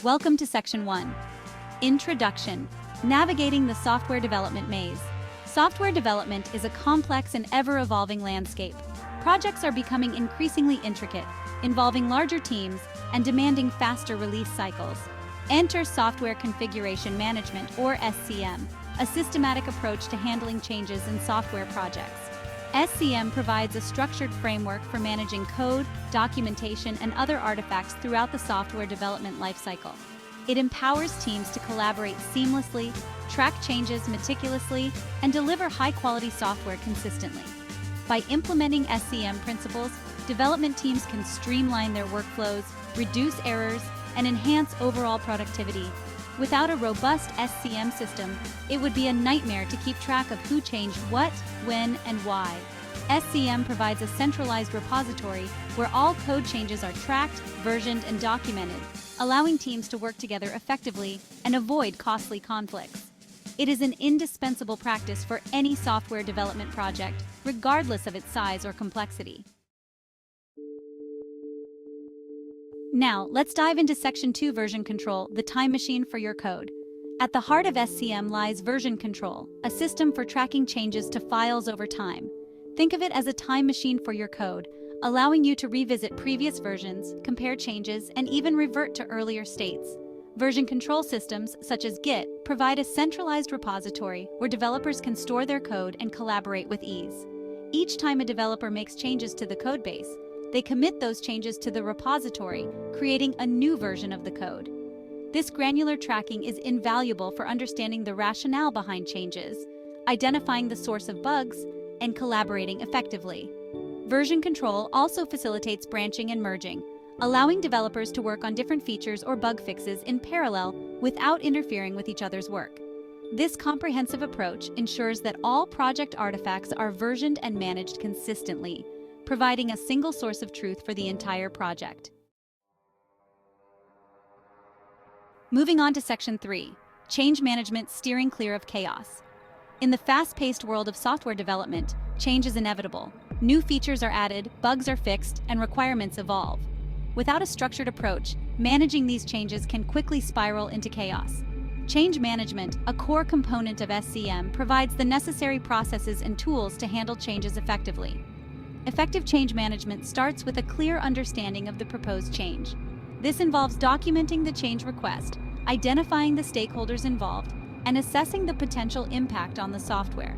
Welcome to Section 1. Introduction. Navigating the software development maze. Software development is a complex and ever-evolving landscape. Projects are becoming increasingly intricate, involving larger teams and demanding faster release cycles. Enter Software Configuration Management, or SCM, a systematic approach to handling changes in software projects. SCM provides a structured framework for managing code, documentation, and other artifacts throughout the software development lifecycle. It empowers teams to collaborate seamlessly, track changes meticulously, and deliver high-quality software consistently. By implementing SCM principles, development teams can streamline their workflows, reduce errors, and enhance overall productivity. Without a robust SCM system, it would be a nightmare to keep track of who changed what, when, and why. SCM provides a centralized repository where all code changes are tracked, versioned, and documented, allowing teams to work together effectively and avoid costly conflicts. It is an indispensable practice for any software development project, regardless of its size or complexity. Now, let's dive into Section 2 version control, the time machine for your code. At the heart of SCM lies version control, a system for tracking changes to files over time. Think of it as a time machine for your code, allowing you to revisit previous versions, compare changes, and even revert to earlier states. Version control systems, such as Git, provide a centralized repository where developers can store their code and collaborate with ease. Each time a developer makes changes to the codebase, they commit those changes to the repository, creating a new version of the code. This granular tracking is invaluable for understanding the rationale behind changes, identifying the source of bugs, and collaborating effectively. Version control also facilitates branching and merging, allowing developers to work on different features or bug fixes in parallel without interfering with each other's work. This comprehensive approach ensures that all project artifacts are versioned and managed consistently, providing a single source of truth for the entire project. Moving on to Section 3, Change Management, Steering Clear of Chaos. In the fast-paced world of software development, change is inevitable. New features are added, bugs are fixed, and requirements evolve. Without a structured approach, managing these changes can quickly spiral into chaos. Change management, a core component of SCM, provides the necessary processes and tools to handle changes effectively. Effective change management starts with a clear understanding of the proposed change. This involves documenting the change request, identifying the stakeholders involved, and assessing the potential impact on the software.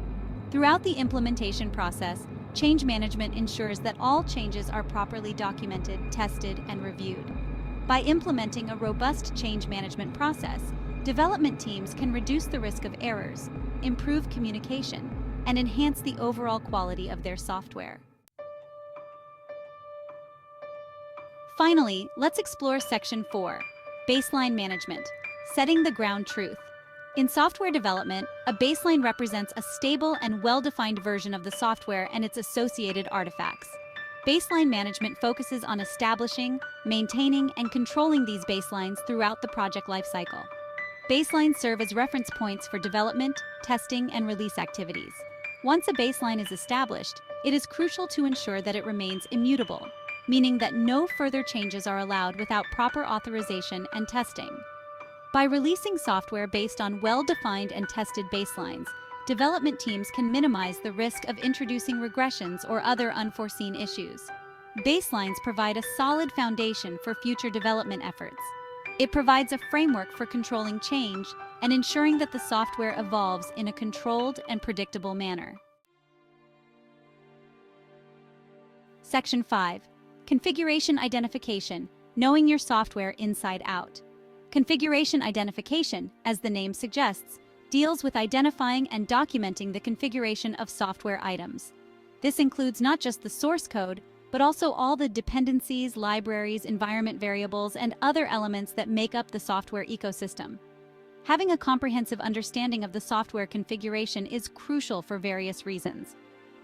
Throughout the implementation process, change management ensures that all changes are properly documented, tested, and reviewed. By implementing a robust change management process, development teams can reduce the risk of errors, improve communication, and enhance the overall quality of their software. Finally, let's explore Section 4, Baseline Management, Setting the Ground Truth. In software development, a baseline represents a stable and well-defined version of the software and its associated artifacts. Baseline management focuses on establishing, maintaining, and controlling these baselines throughout the project lifecycle. Baselines serve as reference points for development, testing, and release activities. Once a baseline is established, it is crucial to ensure that it remains immutable, meaning that no further changes are allowed without proper authorization and testing. By releasing software based on well-defined and tested baselines, development teams can minimize the risk of introducing regressions or other unforeseen issues. Baselines provide a solid foundation for future development efforts. It provides a framework for controlling change and ensuring that the software evolves in a controlled and predictable manner. Section 5. Configuration Identification, Knowing Your Software Inside Out. Configuration identification, as the name suggests, deals with identifying and documenting the configuration of software items. This includes not just the source code, but also all the dependencies, libraries, environment variables, and other elements that make up the software ecosystem. Having a comprehensive understanding of the software configuration is crucial for various reasons.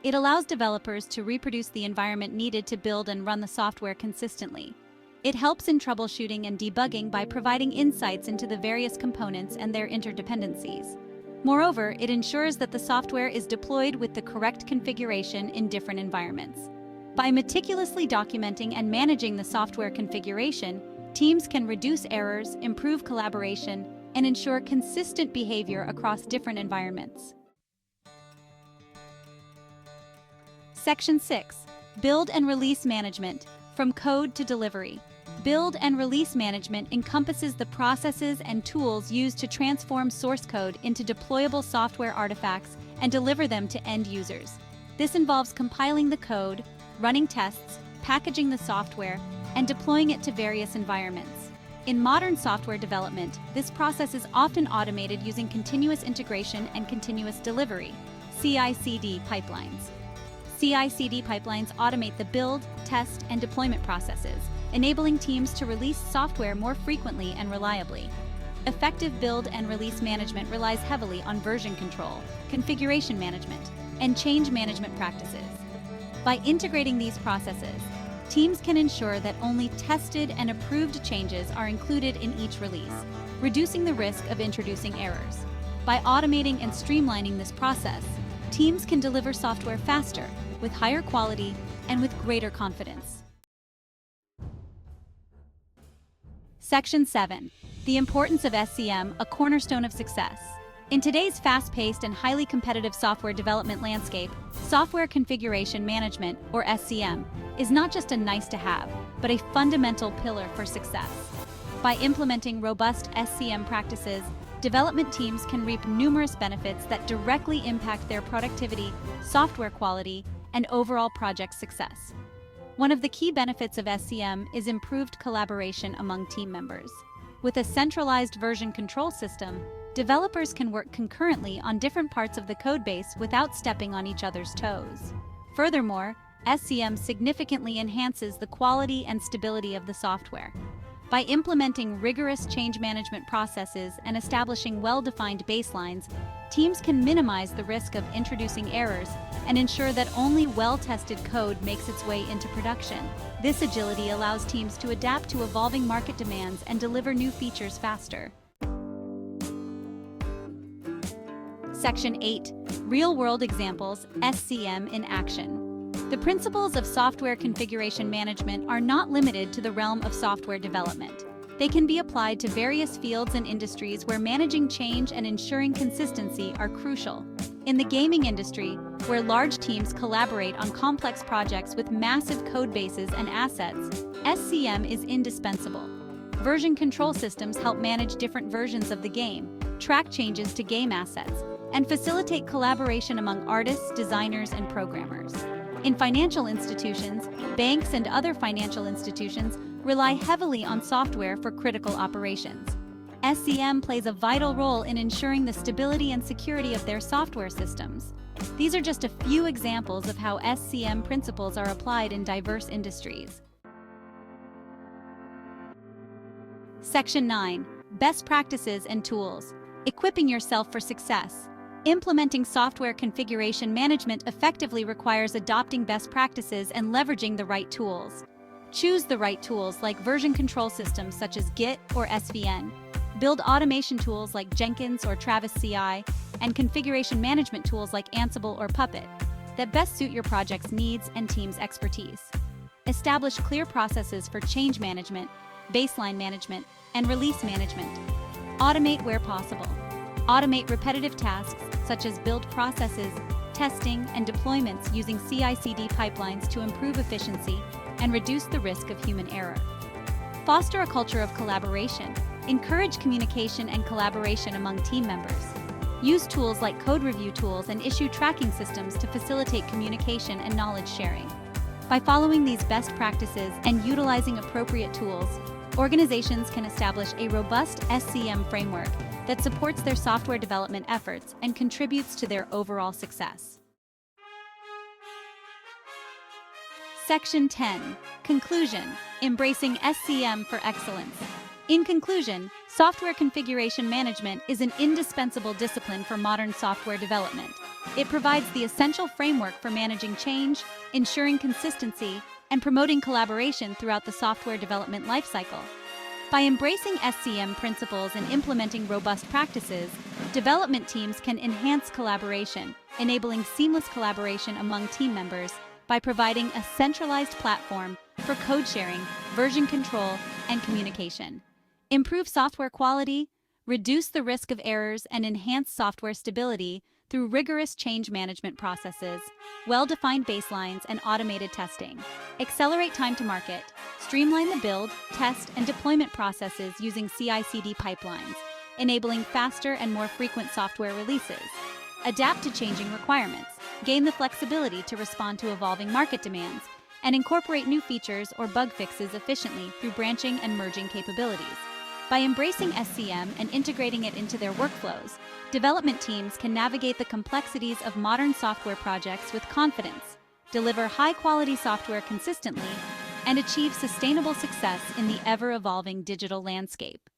It allows developers to reproduce the environment needed to build and run the software consistently. It helps in troubleshooting and debugging by providing insights into the various components and their interdependencies. Moreover, it ensures that the software is deployed with the correct configuration in different environments. By meticulously documenting and managing the software configuration, Teams can reduce errors, improve collaboration, and ensure consistent behavior across different environments. Section 6. Build and release management, from code to delivery. Build and release management encompasses the processes and tools used to transform source code into deployable software artifacts and deliver them to end users. This involves compiling the code, running tests, packaging the software, and deploying it to various environments. In modern software development, this process is often automated using continuous integration and continuous delivery, CI/CD pipelines. CI/CD pipelines automate the build, test, and deployment processes, enabling teams to release software more frequently and reliably. Effective build and release management relies heavily on version control, configuration management, and change management practices. By integrating these processes, teams can ensure that only tested and approved changes are included in each release, reducing the risk of introducing errors. By automating and streamlining this process, teams can deliver software faster, with higher quality, and with greater confidence. Section 7. The importance of SCM, a cornerstone of success. In today's fast-paced and highly competitive software development landscape, software configuration management, or SCM, is not just a nice-to-have, but a fundamental pillar for success. By implementing robust SCM practices, development teams can reap numerous benefits that directly impact their productivity, software quality, and overall project success. One of the key benefits of SCM is improved collaboration among team members. With a centralized version control system, developers can work concurrently on different parts of the codebase without stepping on each other's toes. Furthermore, SCM significantly enhances the quality and stability of the software. By implementing rigorous change management processes and establishing well-defined baselines, teams can minimize the risk of introducing errors and ensure that only well-tested code makes its way into production. This agility allows teams to adapt to evolving market demands and deliver new features faster. Section 8. Real-world examples, SCM in action. The principles of software configuration management are not limited to the realm of software development. They can be applied to various fields and industries where managing change and ensuring consistency are crucial. In the gaming industry, where large teams collaborate on complex projects with massive code bases and assets, SCM is indispensable. Version control systems help manage different versions of the game, track changes to game assets, and facilitate collaboration among artists, designers, and programmers. In financial institutions, banks and other financial institutions rely heavily on software for critical operations. SCM plays a vital role in ensuring the stability and security of their software systems. These are just a few examples of how SCM principles are applied in diverse industries. Section 9. Best practices and tools. Equipping yourself for success. Implementing software configuration management effectively requires adopting best practices and leveraging the right tools. Choose the right tools like version control systems such as Git or SVN. Build automation tools like Jenkins or Travis CI, and configuration management tools like Ansible or Puppet that best suit your project's needs and team's expertise. Establish clear processes for change management, baseline management, and release management. Automate where possible. Automate repetitive tasks such as build processes, testing, and deployments using CI/CD pipelines to improve efficiency and reduce the risk of human error. Foster a culture of collaboration. Encourage communication and collaboration among team members. Use tools like code review tools and issue tracking systems to facilitate communication and knowledge sharing. By following these best practices and utilizing appropriate tools, organizations can establish a robust SCM framework that supports their software development efforts and contributes to their overall success. Section 10. Conclusion. Embracing SCM for excellence. In conclusion, software configuration management is an indispensable discipline for modern software development. It provides the essential framework for managing change, ensuring consistency, and promoting collaboration throughout the software development lifecycle. By embracing SCM principles and implementing robust practices, development teams can enhance collaboration, enabling seamless collaboration among team members by providing a centralized platform for code sharing, version control, and communication. Improve software quality, reduce the risk of errors, and enhance software stability through rigorous change management processes, well-defined baselines, and automated testing. Accelerate time to market. Streamline the build, test, and deployment processes using CI/CD pipelines, enabling faster and more frequent software releases. Adapt to changing requirements. Gain the flexibility to respond to evolving market demands, and incorporate new features or bug fixes efficiently through branching and merging capabilities. By embracing SCM and integrating it into their workflows, development teams can navigate the complexities of modern software projects with confidence, deliver high-quality software consistently, and achieve sustainable success in the ever-evolving digital landscape.